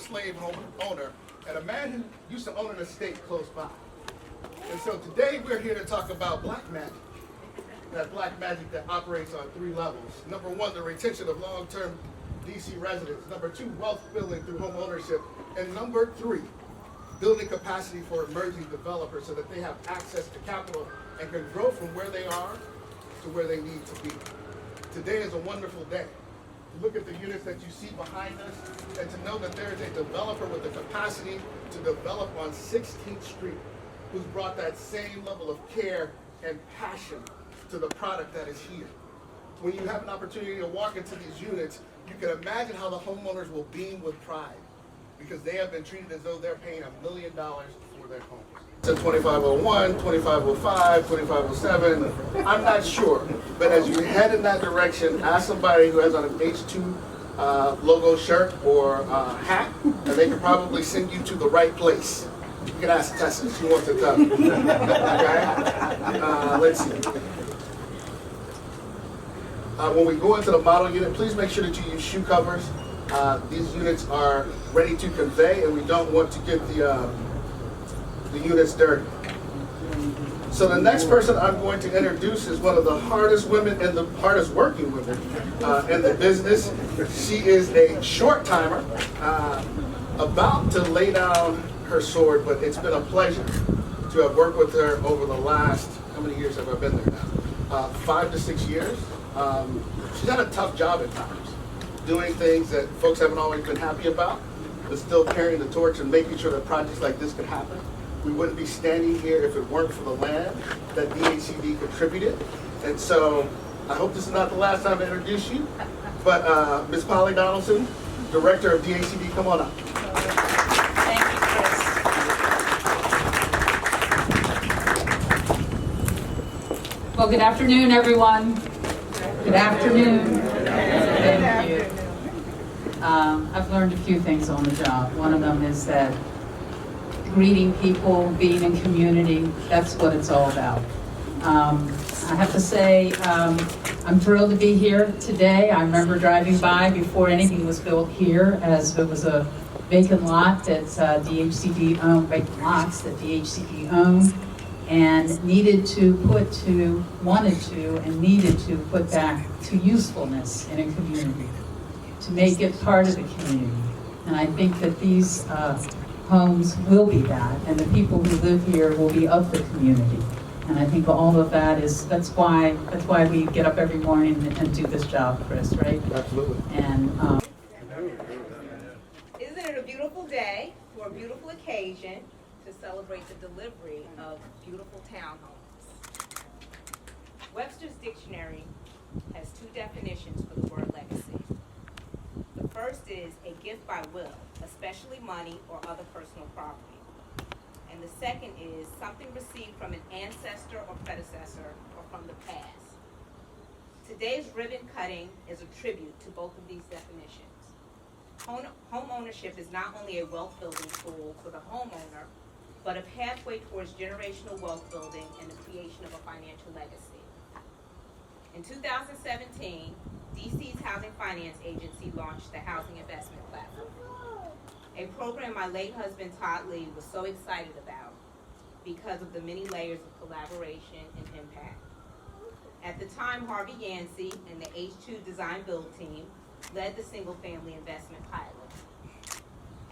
slave owner and a man who used to own an estate close by. And so today we're here to talk about black magic. That black magic that operates on 3 levels. Number 1, the retention of long-term DC residents. Number 2, wealth building through home ownership. And number 3, building capacity for emerging developers so that they have access to capital and can grow from where they are to where they need to be. Today is a wonderful day. To look at the units that you see behind us and to know that there is a developer with the capacity to develop on 16th Street who's brought that same level of care and passion to the product that is here. When you have an opportunity to walk into these units, you can imagine how the homeowners will beam with pride because they have been treated as though they're paying $1 million for their homes. So 2501, 2505, 2507, I'm not sure. But as you head in that direction, ask somebody who has on an H2 logo shirt or hat, and they can probably send you to the right place. You can ask Tessa, she wants to come. Okay? Let's see. When we go into the model unit, please make sure that you use shoe covers. These units are ready to convey, and we don't want to get the units dirty. So the next person I'm going to introduce is one of the hardest women and the hardest working women in the business. She is a short timer, about to lay down her sword, but it's been a pleasure to have worked with her over the last, how many years have I been there now? 5 to 6 years. She's had a tough job at times, doing things that folks haven't always been happy about, but still carrying the torch and making sure that projects like this could happen. We wouldn't be standing here if it weren't for the land that DHCD contributed. And so I hope this is not the last time I introduce you, but Ms. Polly Donaldson, Director of DHCD, come on up. Thank you, Chris. Well, good afternoon, everyone. Good afternoon. Thank you. I've learned a few things on the job. One of them is that greeting people, being in community, that's what it's all about. I have to say, I'm thrilled to be here today. I remember driving by before anything was built here, as it was a vacant lot that DHCD owned, vacant lots that DHCD owned, and needed to put back to usefulness in a community, to make it part of the community. And I think that these homes will be that, and the people who live here will be of the community. And I think all of that that's why we get up every morning and do this job, Chris, right? Absolutely. And Isn't it a beautiful day for a beautiful occasion to celebrate the delivery of beautiful townhomes? Webster's Dictionary has 2 definitions for the word legacy. The first is a gift by will, especially money or other personal property. And the second is something received from an ancestor or predecessor or from the past. Today's ribbon cutting is a tribute to both of these definitions. Home ownership is not only a wealth building tool for the homeowner, but a pathway towards generational wealth building and the creation of a financial legacy. In 2017, DC's Housing Finance Agency launched the Housing Investment Platform, a program my late husband Todd Lee was so excited about because of the many layers of collaboration and impact. At the time, Harvey Yancey and the H2 Design Build team led the single family investment pilot.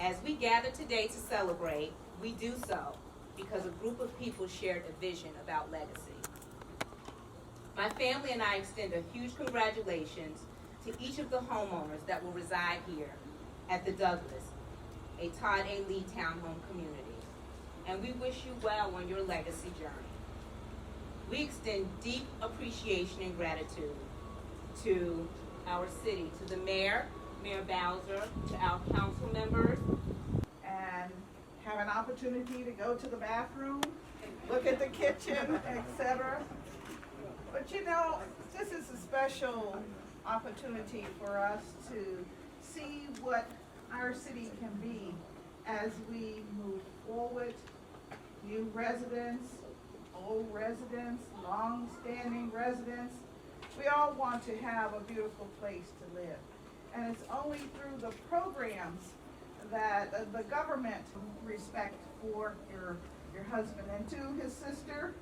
As we gather today to celebrate, we do so because a group of people shared a vision about legacy. My family and I extend a huge congratulations to each of the homeowners that will reside here at the Douglas, a Todd A. Lee townhome community. And we wish you well on your legacy journey. We extend deep appreciation and gratitude to our city, to the mayor, Mayor Bowser, to our council members. And have an opportunity to go to the bathroom, look at the kitchen, etc. But you know, this is a special opportunity for us to see what our city can be as we move forward. New residents, old residents, long-standing residents, we all want to have a beautiful place to live. And it's only through the programs that the government respect for your husband, and to his sister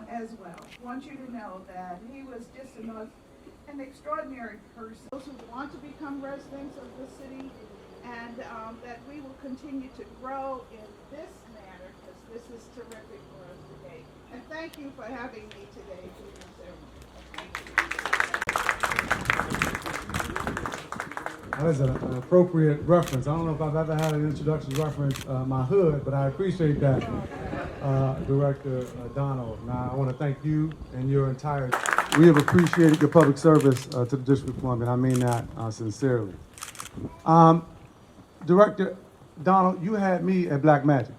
as well. I want you to know that he was just an extraordinary person. Those who want to become residents of the city, and that we will continue to grow in this manner, because this is terrific for us today. And thank you for having me today for your ceremony. That is an appropriate reference. I don't know if I've ever had an introduction reference my hood, but I appreciate that, Director Donald. Now, I want to thank you and your entire. We have appreciated your public service to the District of Columbia, and I mean that sincerely. Director Donald, you had me at Black Magic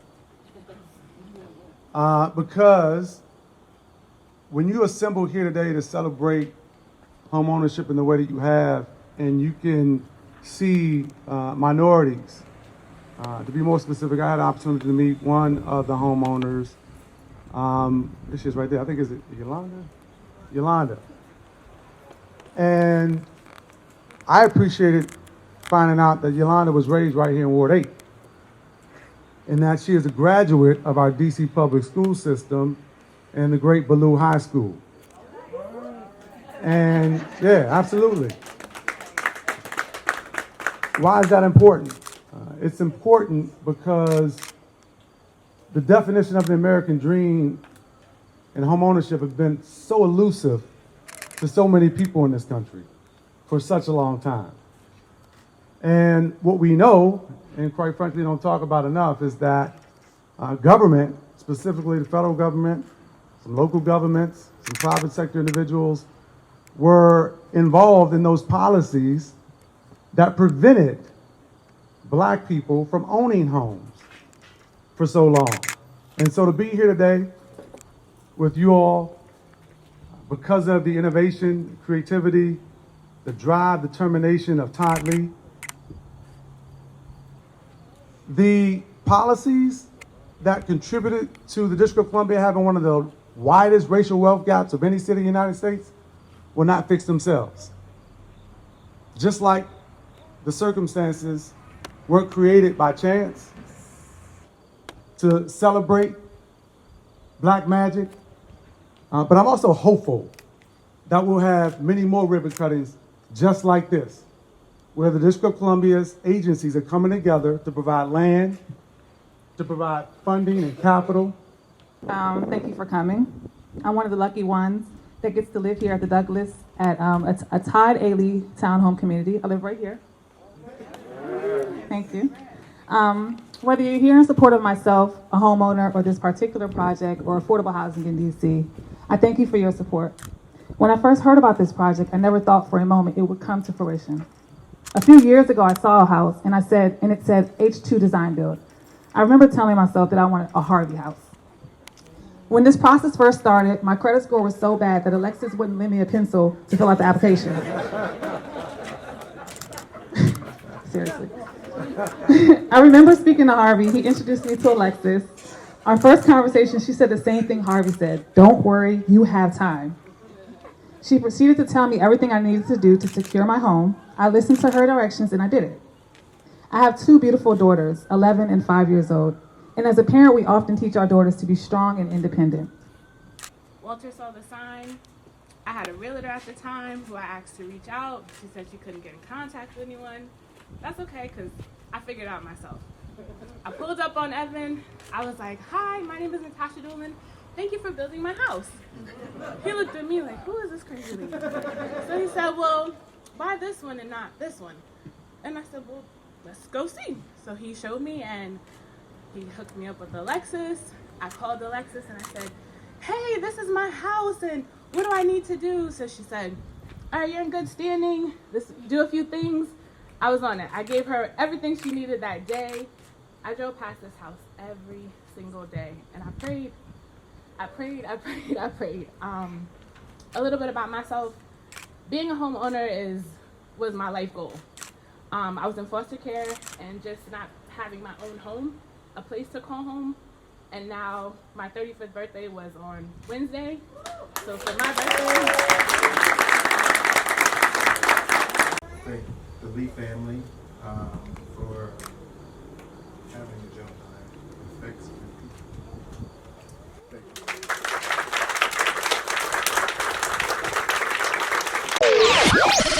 because when you assemble here today to celebrate home ownership in the way that you have, and you can see minorities. To be more specific, I had an opportunity to meet one of the homeowners. This is right there. I think is it Yolanda? Yolanda. And I appreciated finding out that Yolanda was raised right here in Ward 8, and that she is a graduate of our DC public school system and the great Ballou High School. And yeah, absolutely. Why is that important? It's important because the definition of the American dream and homeownership have been so elusive to so many people in this country for such a long time. And what we know, and quite frankly don't talk about enough, is that government, specifically the federal government, some local governments, some private sector individuals, were involved in those policies that prevented Black people from owning homes for so long. And so to be here today with you all, because of the innovation, creativity, the drive, determination of Todd Lee, the policies that contributed to the District of Columbia having one of the widest racial wealth gaps of any city in the United States will not fix themselves. Just like the circumstances weren't created by chance to celebrate Black magic, but I'm also hopeful that we'll have many more ribbon cuttings just like this, where the District of Columbia's agencies are coming together to provide land, to provide funding and capital. Thank you for coming. I'm one of the lucky ones that gets to live here at the Douglas at a Todd Ailey Townhome community. I live right here. Thank you. Whether you're here in support of myself, a homeowner, or this particular project, or affordable housing in DC, I thank you for your support. When I first heard about this project, I never thought for a moment it would come to fruition. A few years ago, I saw a house, and it said H2 Design Build. I remember telling myself that I wanted a Harvey house. When this process first started, my credit score was so bad that Alexis wouldn't lend me a pencil to fill out the application. Seriously. I remember speaking to Harvey. He introduced me to Alexis. Our first conversation, she said the same thing Harvey said: "Don't worry, you have time." She proceeded to tell me everything I needed to do to secure my home. I listened to her directions and I did it. I have two beautiful daughters, 11 and 5 years old. And as a parent, we often teach our daughters to be strong and independent. Walter saw the sign. I had a realtor at the time who I asked to reach out. She said she couldn't get in contact with anyone. That's okay, because I figured it out myself. I pulled up on Evan. I was like, "Hi, my name is Natasha Doolin. Thank you for building my house." He looked at me like, "Who is this crazy lady?" So he said, "Well, buy this one and not this one." And I said, "Well, let's go see." So he showed me, and he hooked me up with Alexis. I called Alexis and I said, "Hey, this is my house, and what do I need to do?" So she said, "All right, you're in good standing. Do a few things." I was on it. I gave her everything she needed that day. I drove past this house every single day, and I prayed. A little bit about myself. Being a homeowner was my life goal. I was in foster care and just not having my own home, a place to call home. And now my 35th birthday was on Wednesday. So for my birthday, thank the Lee family for having me, gentlemen. Thanks. Thank you.